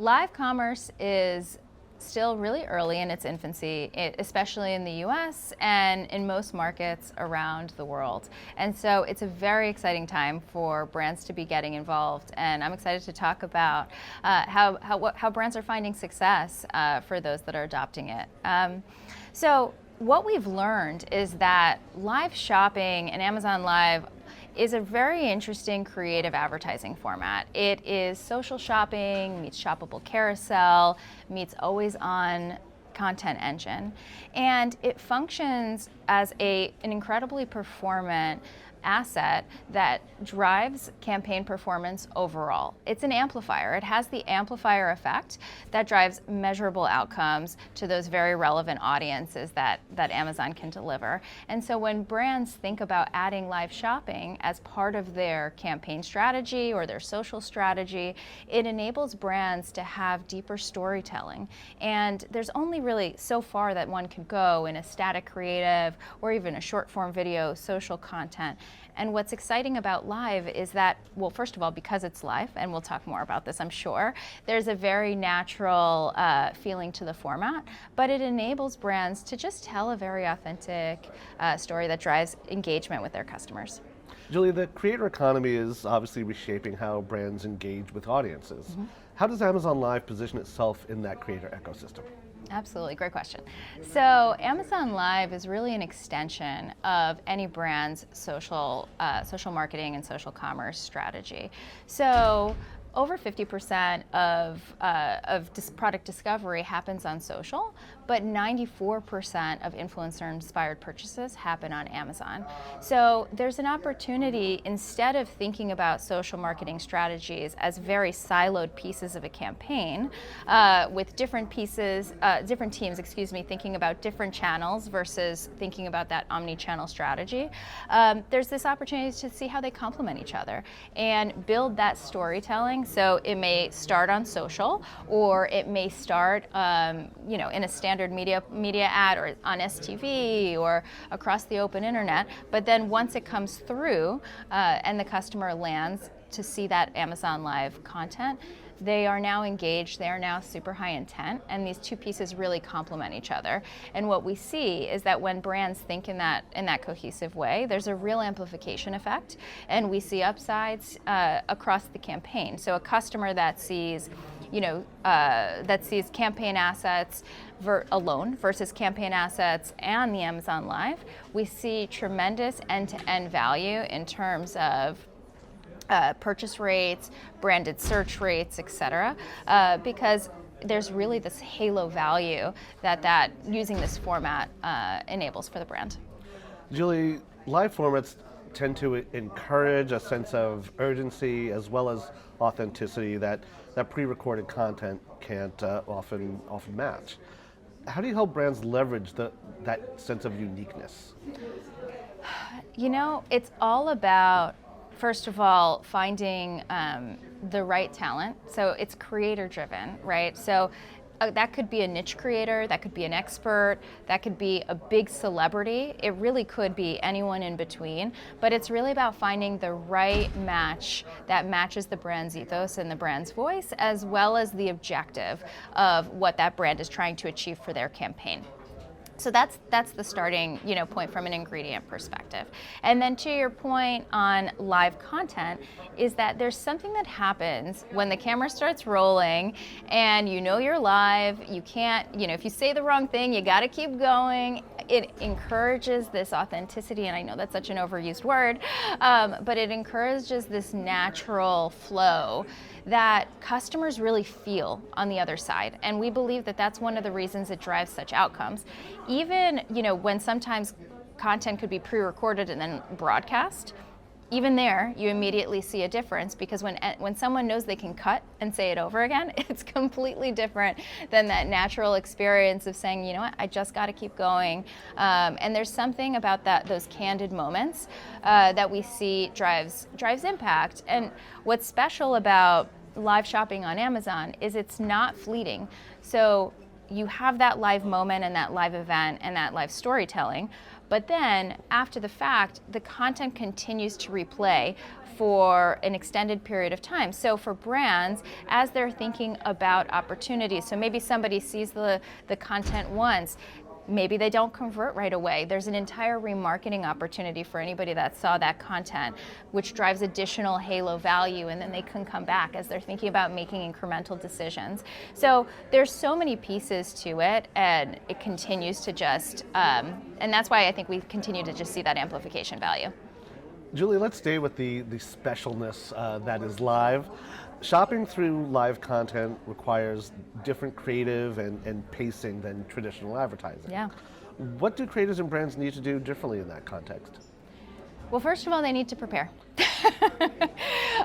live commerce is still really early in its infancy, especially in the US and in most markets around the world. And so it's a very exciting time for brands to be getting involved. And I'm excited to talk about how brands are finding success for those that are adopting it. So what we've learned is that live shopping and Amazon Live is a very interesting creative advertising format. It is social shopping meets shoppable carousel, meets always on content engine. And it functions as an incredibly performant asset that drives campaign performance overall. It's an amplifier. It has the amplifier effect that drives measurable outcomes to those very relevant audiences that Amazon can deliver. And so when brands think about adding live shopping as part of their campaign strategy or their social strategy, it enables brands to have deeper storytelling. And there's only really so far that one can go in a static creative or even a short form video social content. And what's exciting about live is that, well, first of all, because it's live, and we'll talk more about this, I'm sure, there's a very natural feeling to the format, but it enables brands to just tell a very authentic story that drives engagement with their customers. Julie, the creator economy is obviously reshaping how brands engage with audiences. Mm-hmm. How does Amazon Live position itself in that creator ecosystem? Absolutely, great question. So Amazon Live is really an extension of any brand's social marketing and social commerce strategy. So over 50% of product discovery happens on social, but 94% of influencer-inspired purchases happen on Amazon. So there's an opportunity, instead of thinking about social marketing strategies as very siloed pieces of a campaign, with different teams, thinking about different channels versus thinking about that omni-channel strategy, there's this opportunity to see how they complement each other and build that storytelling. So it may start on social, or it may start in a standard media ad or on STV or across the open internet. But then once it comes through and the customer lands to see that Amazon Live content, they are now engaged, they are now super high intent, and these two pieces really complement each other. And what we see is that when brands think in that cohesive way, there's a real amplification effect, and we see upsides across the campaign. So a customer that sees campaign assets alone versus campaign assets and the Amazon Live, we see tremendous end-to-end value in terms of purchase rates, branded search rates, et cetera, because there's really this halo value that using this format enables for the brand. Julie, live formats tend to encourage a sense of urgency as well as authenticity that pre-recorded content can't often match. How do you help brands leverage that sense of uniqueness? It's all about, first of all, finding the right talent. So it's creator driven, right? So that could be a niche creator, that could be an expert, that could be a big celebrity. It really could be anyone in between, but it's really about finding the right match that matches the brand's ethos and the brand's voice, as well as the objective of what that brand is trying to achieve for their campaign. So that's the starting point from an ingredient perspective. And then to your point on live content is that there's something that happens when the camera starts rolling and you're live, you can't, if you say the wrong thing, you gotta keep going. It encourages this authenticity, and I know that's such an overused word, but it encourages this natural flow that customers really feel on the other side. And we believe that that's one of the reasons it drives such outcomes. Even, when sometimes content could be pre-recorded and then broadcast, even there, you immediately see a difference, because when someone knows they can cut and say it over again, it's completely different than that natural experience of saying, you know what, I just got to keep going. And there's something about those candid moments that we see drives impact. And what's special about live shopping on Amazon is it's not fleeting. So you have that live moment and that live event and that live storytelling, But then after the fact, the content continues to replay for an extended period of time. So for brands, as they're thinking about opportunities, so maybe somebody sees the content once, maybe they don't convert right away. There's an entire remarketing opportunity for anybody that saw that content, which drives additional halo value, and then they can come back as they're thinking about making incremental decisions. So there's so many pieces to it, and it continues to just, and that's why I think we continue to just see that amplification value. Julie, let's stay with the specialness that is live. Shopping through live content requires different creative and pacing than traditional advertising. Yeah. What do creators and brands need to do differently in that context? Well, first of all, they need to prepare. It's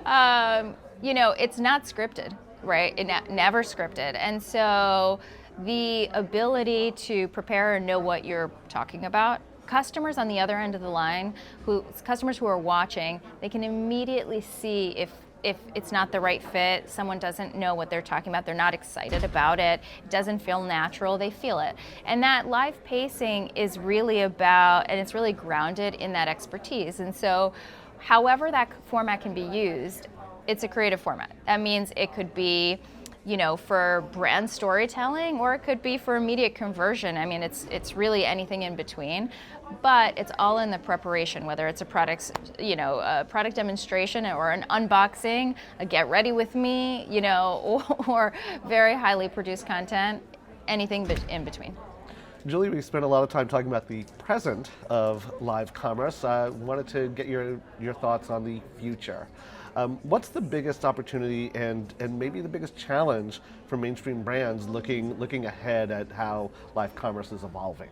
not scripted, right? Never scripted. And so the ability to prepare and know what you're talking about, customers on the other end of the line, customers who are watching, they can immediately see if it's not the right fit, someone doesn't know what they're talking about, they're not excited about it, it doesn't feel natural, they feel it. And that live pacing is really about, and it's really grounded in that expertise. And so however that format can be used, it's a creative format. That means it could be for brand storytelling, or it could be for immediate conversion. I mean, it's really anything in between, but it's all in the preparation, whether it's a product demonstration or an unboxing, a get ready with me, or very highly produced content, anything in between. Julie, we spent a lot of time talking about the present of live commerce. I wanted to get your thoughts on the future. What's the biggest opportunity and maybe the biggest challenge for mainstream brands looking ahead at how live commerce is evolving?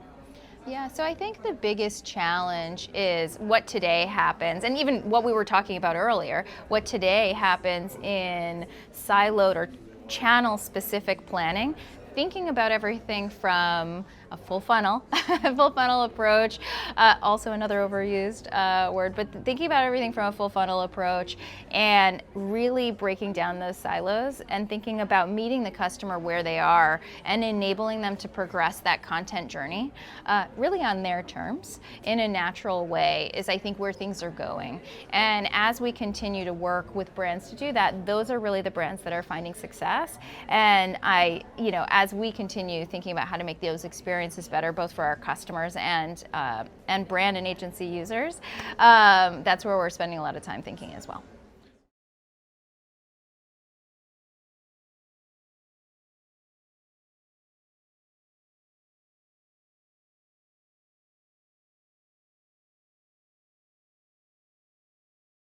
Yeah, so I think the biggest challenge is what today happens, and even what we were talking about earlier, what today happens in siloed or channel-specific planning, thinking about everything from a full funnel approach, also another overused word, but thinking about everything from a full funnel approach and really breaking down those silos and thinking about meeting the customer where they are and enabling them to progress that content journey really on their terms in a natural way is, I think, where things are going. And as we continue to work with brands to do that, those are really the brands that are finding success. And as we continue thinking about how to make those experiences better, both for our customers and brand and agency users, that's where we're spending a lot of time thinking as well.